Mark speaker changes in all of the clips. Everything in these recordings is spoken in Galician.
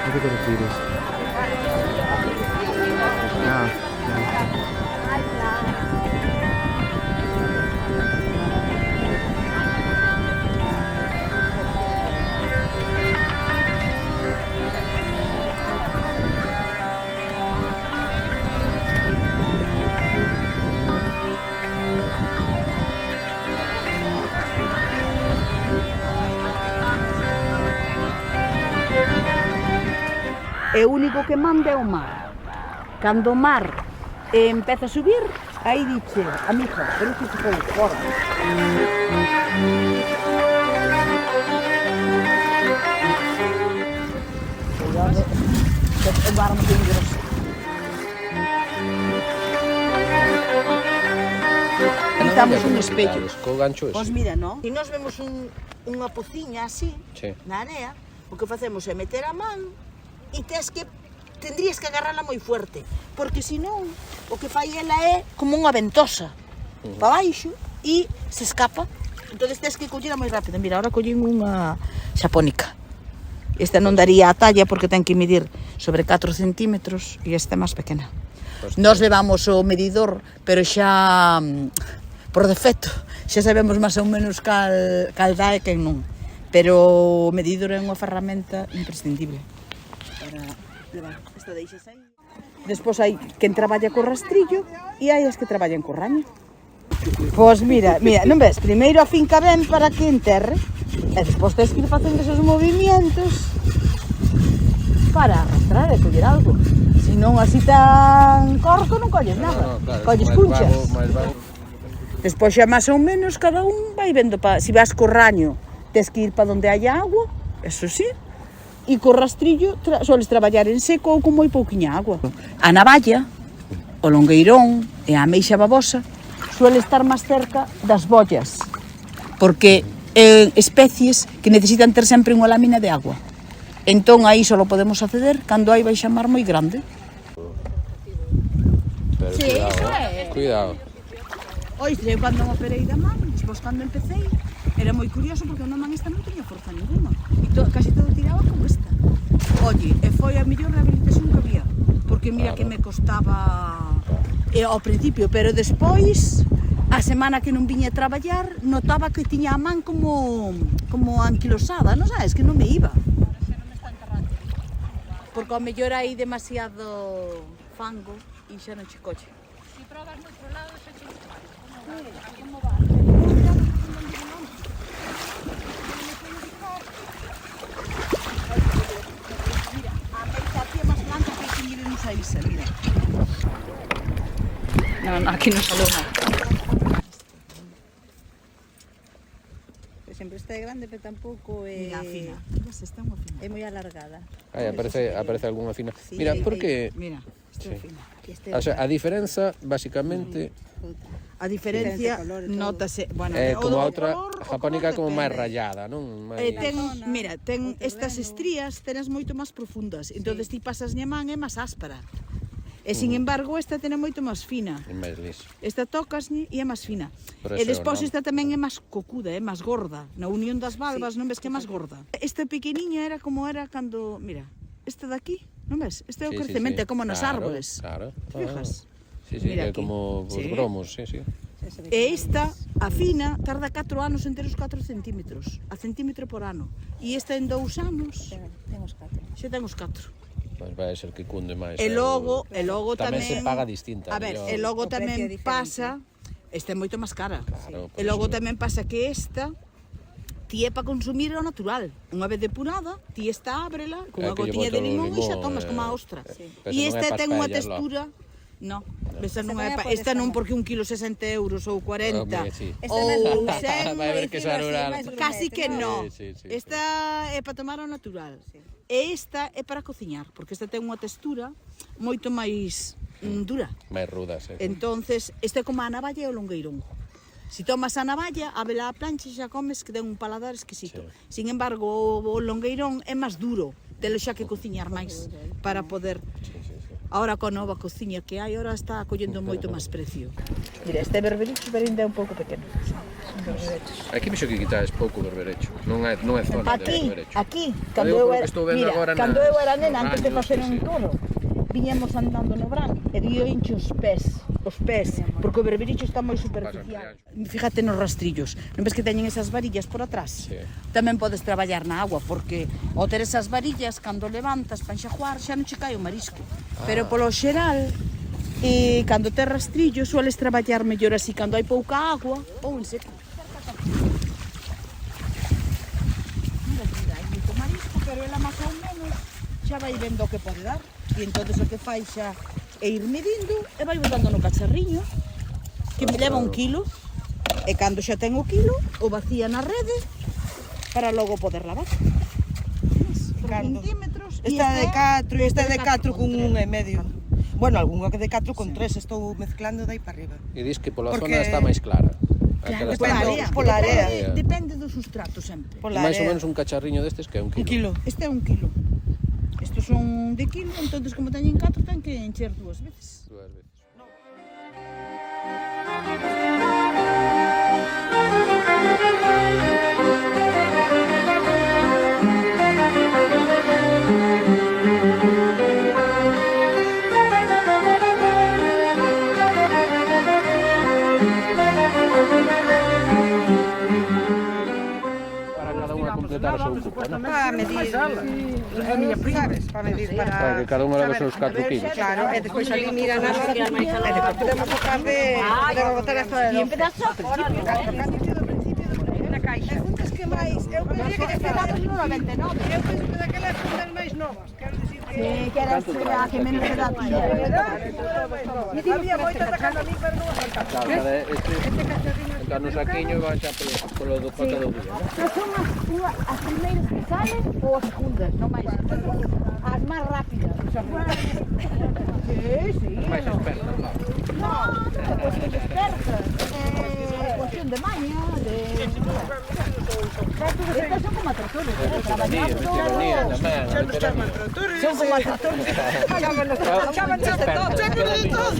Speaker 1: ¿A qué te refieres?
Speaker 2: E o único que manda é o mar. Cando o mar empeza a subir, aí dixe, amiga, pero que se foi fora. Cuidado, que o mar é moi grosso. Quitamos un espello.
Speaker 1: Co gancho ese.
Speaker 2: Pois mira, non? E nós vemos unha pociña así, na area, o que facemos é meter a man e tendrías que agarrala moi fuerte, porque senón o que fai ela é como unha ventosa para baixo e se escapa. Entón tens que collera moi rápido. Mira, ahora collín unha xapónica. Esta non daría a talla porque ten que medir sobre 4 centímetros e esta é máis pequena. Nós levamos o medidor, pero xa por defecto xa sabemos máis ou menos cal dá e quen non. Pero o medidor é unha ferramenta imprescindible para levar. Esta deixas aí. Despois hai quen traballa co rastrillo e hai as que traballan co raño. Pois mira, non ves? Primeiro a finca ben para que enterre e despois tens que ir facendo esos movimentos para arrastrar e coller algo. Se non así tan corto non colles nada, colles cunchas. Despois xa máis ou menos cada un vai vendo, se vas co raño tens que ir para onde hai agua, eso sí, e co rastrillo soles traballar en seco ou con moi pouquiña agua. A navalla, o longueirón e a ameixa babosa suele estar máis cerca das bollas, porque especies que necesitan ter sempre unha lámina de agua. Entón aí só podemos acceder cando hai baixa mar moi grande.
Speaker 1: Pero
Speaker 2: Sí,
Speaker 1: cuidado.
Speaker 2: Ois, eu cando me operei da man, despois cando empecei, era moi curioso porque a man esta non tiña forza ninguna. E casi todo tiraba como esta. Oye, e foi a mellor rehabilitación que había, porque mira que me costaba ao principio, pero despois, a semana que non viña a traballar, notaba que tiña a man como anquilosada, non sabes, que non me iba. Porque ao mellor hai demasiado fango e xa non che coche.
Speaker 3: Si probas noutro lado, xa che gusta.
Speaker 2: Como va? Mira, a meixa aquí é máis blanca que hai que irnos a Isa, mira. Non, aquí non salou nada.
Speaker 4: Sempre está grande, pero tampouco é...
Speaker 2: Mira, fina. Esta é moi fina.
Speaker 4: É moi alargada.
Speaker 1: Aí aparece algunha fina. Mira, porque
Speaker 2: Mira, esta é fina.
Speaker 1: o sea, a diferenza basicamente
Speaker 2: A diferencia nótase, bueno,
Speaker 1: é como a outra
Speaker 2: color,
Speaker 1: japónica como máis
Speaker 2: depende.
Speaker 1: rayada, non?
Speaker 2: Mira, ten estas estrías, tenas moito máis profundas. Entonces ti pasas a man é máis áspera. E sin embargo esta ten moito máis fina.
Speaker 1: É máis liso.
Speaker 2: Esta tocas e é máis fina.
Speaker 1: Por
Speaker 2: E
Speaker 1: eso,
Speaker 2: despois
Speaker 1: non?
Speaker 2: esta tamén é máis cocuda, é máis gorda. Na unión das valvas non ves que é máis gorda. Esta pequeniña era como era cando, mira, esta daqui, non ves? Este é o crecemento, é como nos árboles.
Speaker 1: Claro.
Speaker 2: Fijas?
Speaker 1: Sí,
Speaker 2: Mira
Speaker 1: é
Speaker 2: aquí.
Speaker 1: como os
Speaker 2: Sí.
Speaker 1: gromos, sí.
Speaker 2: E esta, a fina, tarda 4 anos en ter os 4 centímetros, a centímetro por ano. E esta en 2 anos,
Speaker 4: Ten os 4.
Speaker 2: xa ten os 4.
Speaker 1: Pois vai ser que cunde máis.
Speaker 2: E logo tamén
Speaker 1: se paga distinta.
Speaker 2: A ver, e logo tamén pasa, esta é moito máis cara.
Speaker 1: Claro,
Speaker 2: E logo tamén pasa que esta ti é para consumir ao natural. Unha vez depurada, ti esta ábrela con unha
Speaker 1: que lle
Speaker 2: gotiña
Speaker 1: bota
Speaker 2: de
Speaker 1: o
Speaker 2: limón e xa
Speaker 1: limón,
Speaker 2: tomas como a ostra.
Speaker 1: pero
Speaker 2: E
Speaker 1: esa non é
Speaker 2: esta
Speaker 1: pas
Speaker 2: ten unha
Speaker 1: paellas,
Speaker 2: textura. No, esta non é
Speaker 4: tamén
Speaker 2: esta
Speaker 4: podes
Speaker 2: non
Speaker 4: comer.
Speaker 2: porque 1 kilo 60 euros ou 40
Speaker 1: Home, sí.
Speaker 4: Esta
Speaker 2: ou
Speaker 4: é máis gourmet.
Speaker 2: 100,
Speaker 1: Vai haber que
Speaker 4: Dicilo así,
Speaker 1: sarurar.
Speaker 4: máis gourmet,
Speaker 2: casi que no.
Speaker 1: Sí.
Speaker 2: Esta é para tomar ao natural. E esta é para cociñar, porque esta ten unha textura moito máis dura.
Speaker 1: Máis ruda, sí.
Speaker 2: Entonces, este é como a navalla e o longueirón. Si tomas a navalla, a vela a plancha xa comes que ten un paladar exquisito.
Speaker 1: Sí.
Speaker 2: Sin embargo, o longueirón é máis duro, telo xa que cociñar máis para poder... Ahora coa nova cociña que hai, ahora está collendo moito máis precio. Mira, este berbericho é un pouco pequeno.
Speaker 1: Aquí vexo que quitades pouco berberecho. Non é zona de berberecho.
Speaker 2: Aquí, cando eu era, mira, cando eu era nena, antes de facer un todo, viñemos andando no verán e dio enche os pés, porque o berbericho está moi superficial. Fíjate nos rastrillos, non ves que teñen esas varillas por atrás?
Speaker 1: Sí.
Speaker 2: Tamén podes traballar na agua, porque ao ter esas varillas, cando levantas para enxaguar, xa non che cae o marisco. Pero polo xeral, cando tes rastrillos, sueles traballar mellor así, cando hai pouca agua ou en seco. Hai moito marisco, pero ela máis ou menos xa vai vendo o que pode dar. E entonces o que fai xa é ir medindo e vai botando no cacharriño, que me leva 1 kilo. E cando xa ten o kilo, o vacía na rede para logo poder lavar. Centímetros.
Speaker 5: Esta de 4 e esta de 4 con 1,5. Bueno, algunha que de 4 con 3, estou mezclando dai para arriba.
Speaker 1: E dis que pola zona está máis clara.
Speaker 2: Claro,
Speaker 5: pola area.
Speaker 2: Depende do sustrato sempre.
Speaker 5: Pola
Speaker 1: Máis ou
Speaker 5: area.
Speaker 1: menos un cacharriño destes que é 1
Speaker 5: 1
Speaker 1: kilo.
Speaker 5: kilo.
Speaker 2: Este é 1 kilo. Estos son de kilo, entonces como teñen 4, ten que encher 2 veces.
Speaker 1: 2 veces. Para cada unha completar o seu cupo, non?
Speaker 5: Para medir, sabes? Para medir,
Speaker 1: Claro, que cada unha leva os seus 4 kilos.
Speaker 5: Claro, e despois ali mira nada, e despois podemos botar podemos botar hasta de 12. Na caixa. Juntas que máis, eu pensei que quedamos no 99. Eu penso que daquelas fundas máis novas, quero dicir que...
Speaker 2: Que eras a que menos edad tiña.
Speaker 5: Había moitas da casa a mí, pero non as faltaba.
Speaker 1: Claro, este cacharriño está no saquiño e vai xa polo do cota do día.
Speaker 2: Pero son as primeiras que salen ou as segundas, non máis? As máis rápidas. Sí.
Speaker 1: Máis expertas, claro.
Speaker 2: Non, é cuestión de expertas. É cuestión de maña, de... Estas son como a tractores, traballando. Son como a tractores.
Speaker 5: Chámanos de todo.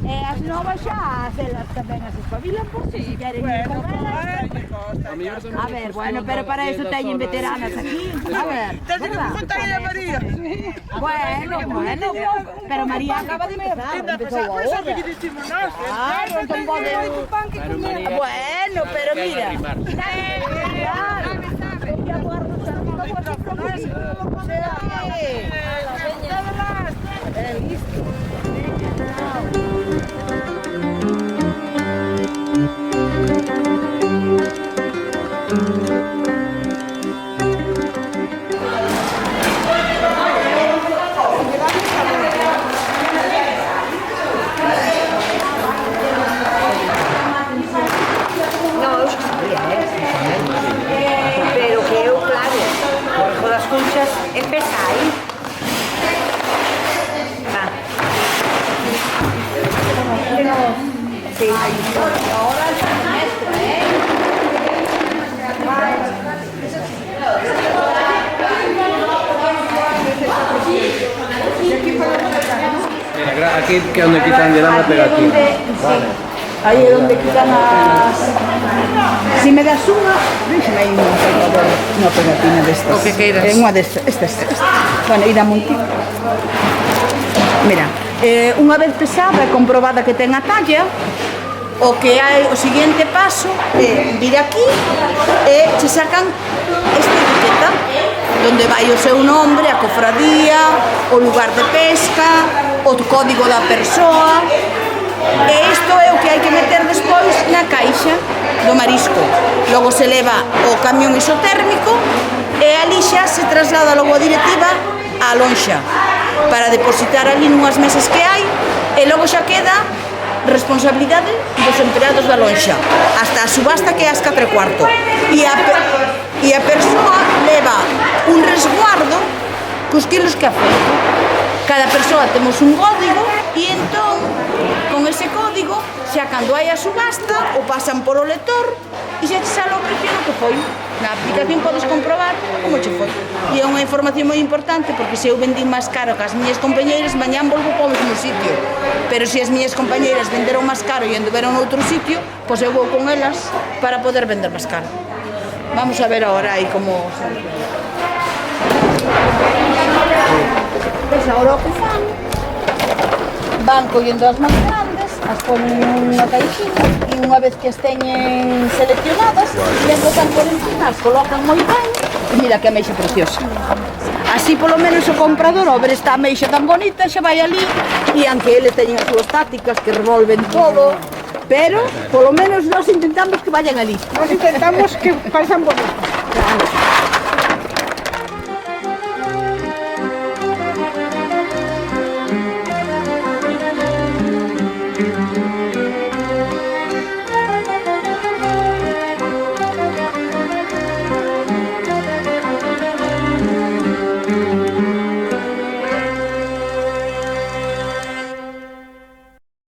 Speaker 2: E as novas xa, elas tamén as espabilan, por si queren ir con elas. A ver, bueno, pero para eso teñen veteranas aquí. A ver,
Speaker 5: María.
Speaker 2: bueno, pero María acaba de empezar, empezou ahora. Claro, entón pode... Bueno, pero mira. Claro. Ya guardo vuestro propósito. Listo.
Speaker 6: Pero que eu, claro, por todas as conchas, empeza aí. Sí.
Speaker 2: Ahora el semestre,
Speaker 1: Mira, aquí que é onde quitan de la pegatina. Vale.
Speaker 2: ahí es donde quitan las... Si me das una, déjame ahí una pegatina de estas.
Speaker 5: O que queiras.
Speaker 2: Unha destas, estas. Bueno, e dame un tipo. Mira, unha vez pesada e comprobada que ten a talla, o que hai o seguinte paso é vir aquí e se sacan esta etiqueta donde vai o seu nombre, a cofradía, o lugar de pesca, o código da persoa. E isto é o que hai que meter despois na caixa do marisco. Logo se leva o camión isotérmico e ali xa se traslada logo a directiva á lonxa para depositar ali nunhas mesas que hai e logo xa queda responsabilidade dos empleados da lonxa hasta a subasta que é ás 4:15 e a persoa leva un resguardo cos quilos que afeito. Cada persoa temos un código e entón, con ese código, xa cando hai a subasta, o pasan por o lector e xa te sale o precio no que foi. Na aplicación podes comprobar como che foi. E é unha información moi importante porque se eu vendín máis caro que as miñas compañeiras, mañán volvo para o mesmo sitio. Pero se as miñas compañeiras venderon máis caro e anduveron noutro sitio, pois eu vou con elas para poder vender máis caro. Vamos a ver ahora aí como... Ves ahora o que fan. Van collendo as máis grandes, as ponen nunha caixinha e unha vez que as teñen seleccionadas, as botan por encima, as colocan moi ben e mira que ameixa preciosa. Así polo menos o comprador, ao ver esta ameixa tan bonita, xa vai ali e aunque eles teñen as súas tácticas que revolven todo, pero polo menos nós intentamos que vayan ali.
Speaker 5: Nós intentamos que parecen bonitos.
Speaker 2: Claro.